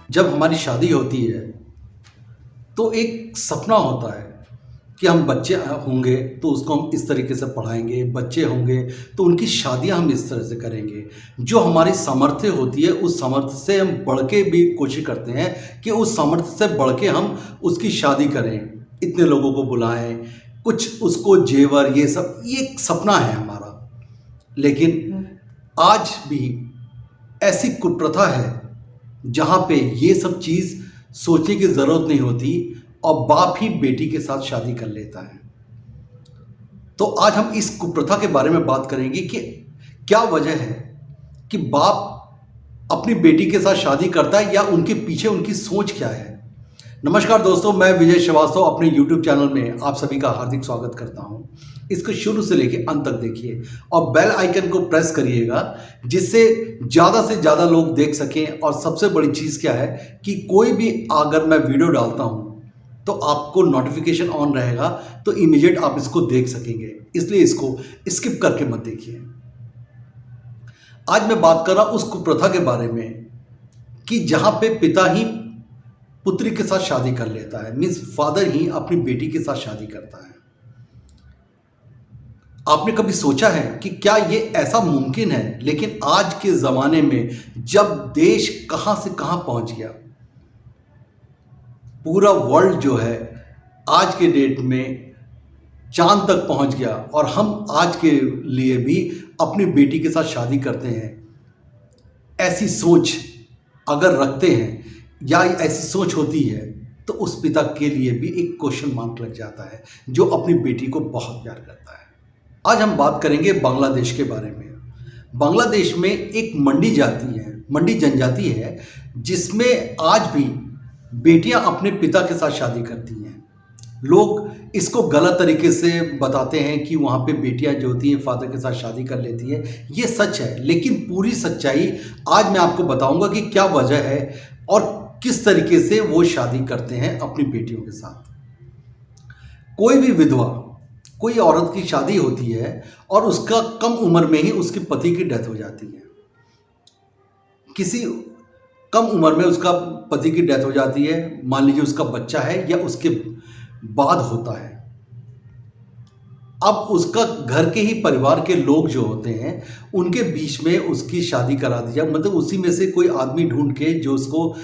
जब हमारी शादी होती है तो एक सपना होता है कि हम बच्चे होंगे तो उसको हम इस तरीके से पढ़ाएंगे, बच्चे होंगे तो उनकी शादियां हम इस तरह से करेंगे। जो हमारी सामर्थ्य होती है उस सामर्थ्य से हम बढ़ के भी कोशिश करते हैं कि उस सामर्थ्य से बढ़ के हम उसकी शादी करें, इतने लोगों को बुलाएं, कुछ उसको जेवर, ये एक सपना है हमारा। लेकिन आज भी ऐसी कुप्रथा है जहाँ पे ये सब चीज़ सोचने की ज़रूरत नहीं होती और बाप ही बेटी के साथ शादी कर लेता है। तो आज हम इस कुप्रथा के बारे में बात करेंगे कि क्या वजह है कि बाप अपनी बेटी के साथ शादी करता है या उनके पीछे उनकी सोच क्या है। नमस्कार दोस्तों, मैं विजय श्रीवास्तव अपने YouTube चैनल में आप सभी का हार्दिक स्वागत करता हूं। इसको शुरू से लेकर अंत तक देखिए और बेल आइकन को प्रेस करिएगा जिससे ज़्यादा से ज़्यादा लोग देख सकें। और सबसे बड़ी चीज़ क्या है कि कोई भी अगर मैं वीडियो डालता हूं तो आपको नोटिफिकेशन ऑन रहेगा, तो इमीडिएट आप इसको देख सकेंगे, इसलिए इसको स्किप करके मत देखिए। आज मैं बात कर रहा हूं उस कुप्रथा के बारे में कि जहां पे पिता ही पुत्री के साथ शादी कर लेता है, मीन्स फादर ही अपनी बेटी के साथ शादी करता है। आपने कभी सोचा है कि क्या ये ऐसा मुमकिन है? लेकिन आज के ज़माने में जब देश कहां से कहां पहुंच गया, पूरा वर्ल्ड जो है आज के डेट में चांद तक पहुंच गया और हम आज के लिए भी अपनी बेटी के साथ शादी करते हैं। ऐसी सोच अगर रखते हैं या ऐसी सोच होती है तो उस पिता के लिए भी एक क्वेश्चन मार्क लग जाता है जो अपनी बेटी को बहुत प्यार करता है। आज हम बात करेंगे बांग्लादेश के बारे में। बांग्लादेश में एक मंडी जनजाति है जिसमें आज भी बेटियां अपने पिता के साथ शादी करती हैं। लोग इसको गलत तरीके से बताते हैं कि वहाँ पे बेटियां जो होती हैं फादर के साथ शादी कर लेती हैं। ये सच है, लेकिन पूरी सच्चाई आज मैं आपको बताऊंगा कि क्या वजह है और किस तरीके से वो शादी करते हैं अपनी बेटियों के साथ। कोई भी विधवा, कोई औरत की शादी होती है और उसका कम उम्र में ही उसके पति की डेथ हो जाती है। किसी कम उम्र में उसका पति की डेथ हो जाती है, मान लीजिए उसका बच्चा है या उसके बाद होता है। अब उसका घर के ही परिवार के लोग जो होते हैं उनके बीच में उसकी शादी करा दी जाए, मतलब उसी में से कोई आदमी ढूंढ के जो उसको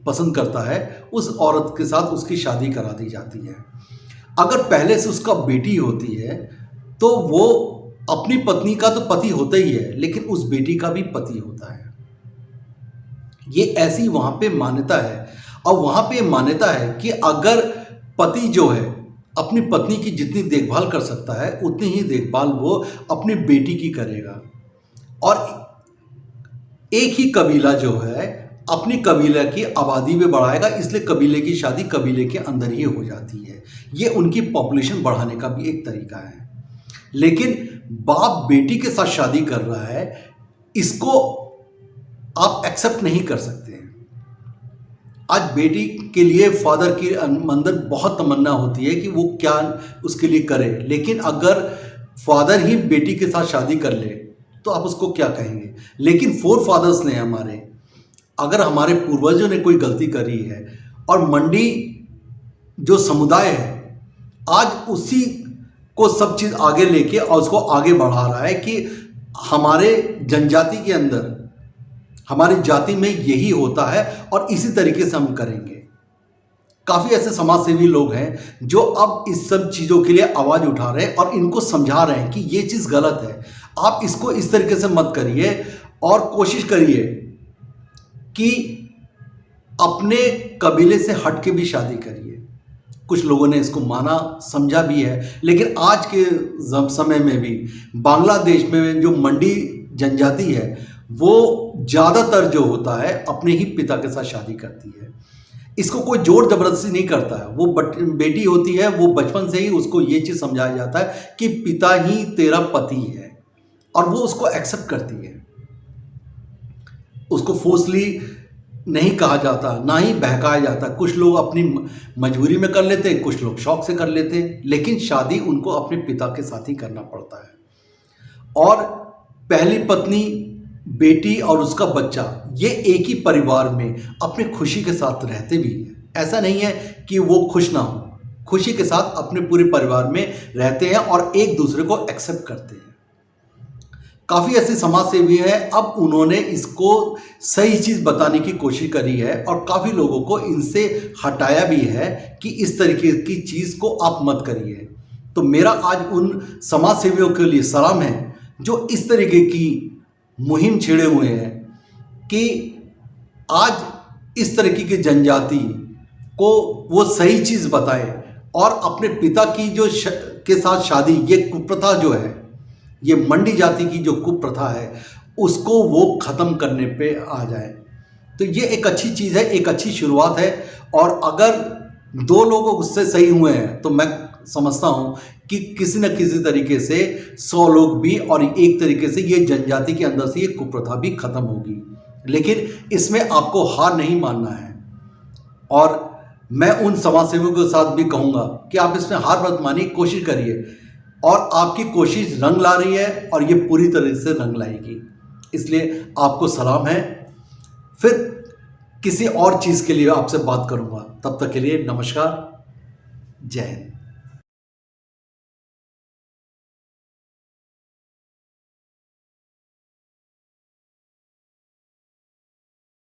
पसंद करता है उस औरत के साथ उसकी शादी करा दी जाती है। अगर पहले से उसका बेटी होती है तो वो अपनी पत्नी का तो पति होता ही है, लेकिन उस बेटी का भी पति होता है। ये ऐसी वहाँ पे मान्यता है। और वहाँ पे मान्यता है कि अगर पति जो है अपनी पत्नी की जितनी देखभाल कर सकता है उतनी ही देखभाल वो अपनी बेटी की करेगा। और एक ही कबीला जो है अपनी कबीला की आबादी में बढ़ाएगा, इसलिए कबीले की शादी कबीले के अंदर ही हो जाती है। ये उनकी पॉपुलेशन बढ़ाने का भी एक तरीका है। लेकिन बाप बेटी के साथ शादी कर रहा है, इसको आप एक्सेप्ट नहीं कर सकते हैं। आज बेटी के लिए फादर की अंदर बहुत तमन्ना होती है कि वो क्या उसके लिए करे, लेकिन अगर फादर ही बेटी के साथ शादी कर ले तो आप उसको क्या कहेंगे। लेकिन फोर फादर्स ने अगर हमारे पूर्वजों ने कोई गलती करी है और मंडी जो समुदाय है आज उसी को सब चीज़ आगे लेके और उसको आगे बढ़ा रहा है कि हमारे जनजाति के अंदर, हमारी जाति में यही होता है और इसी तरीके से हम करेंगे। काफ़ी ऐसे समाज सेवी लोग हैं जो अब इस सब चीज़ों के लिए आवाज़ उठा रहे हैं और इनको समझा रहे हैं कि ये चीज़ गलत है, आप इसको इस तरीके से मत करिए और कोशिश करिए कि अपने कबीले से हट के भी शादी करिए। कुछ लोगों ने इसको माना, समझा भी है, लेकिन आज के समय में भी बांग्लादेश में जो मंडी जनजाति है वो ज़्यादातर जो होता है अपने ही पिता के साथ शादी करती है। इसको कोई जोर जबरदस्ती नहीं करता है। वो बेटी होती है, वो बचपन से ही उसको ये चीज़ समझाया जाता है कि पिता ही तेरा पति है और वो उसको एक्सेप्ट करती है। उसको फोर्सली नहीं कहा जाता, ना ही बहकाया जाता। कुछ लोग अपनी मजबूरी में कर लेते हैं, कुछ लोग शौक से कर लेते हैं, लेकिन शादी उनको अपने पिता के साथ ही करना पड़ता है। और पहली पत्नी बेटी और उसका बच्चा ये एक ही परिवार में अपनी खुशी के साथ रहते भी हैं। ऐसा नहीं है कि वो खुश ना हो, खुशी के साथ अपने पूरे परिवार में रहते हैं और एक दूसरे को एक्सेप्ट करते हैं। काफ़ी ऐसे समाज सेवी हैं, अब उन्होंने इसको सही चीज़ बताने की कोशिश करी है और काफ़ी लोगों को इनसे हटाया भी है कि इस तरीके की चीज़ को आप मत करिए। तो मेरा आज उन समाज सेवियों के लिए सलाम है जो इस तरीके की मुहिम छेड़े हुए हैं कि आज इस तरीके की जनजाति को वो सही चीज़ बताए और अपने पिता की जो के साथ शादी, ये कुप्रथा जो है, ये मंडी जाति की जो कुप्रथा है, उसको वो ख़त्म करने पे आ जाए। तो ये एक अच्छी चीज़ है, एक अच्छी शुरुआत है। और अगर 2 लोग उससे सही हुए हैं तो मैं समझता हूँ कि किसी न किसी तरीके से 100 लोग भी, और एक तरीके से ये जनजाति के अंदर से ये कुप्रथा भी ख़त्म होगी। लेकिन इसमें आपको हार नहीं मानना है। और मैं उन समाज सेवियों के साथ भी कहूँगा कि आप इसमें हार मत मानिए, कोशिश करिए और आपकी कोशिश रंग ला रही है और ये पूरी तरह से रंग लाएगी। इसलिए आपको सलाम है। फिर किसी और चीज़ के लिए आपसे बात करूँगा, तब तक के लिए नमस्कार, जय हिंद।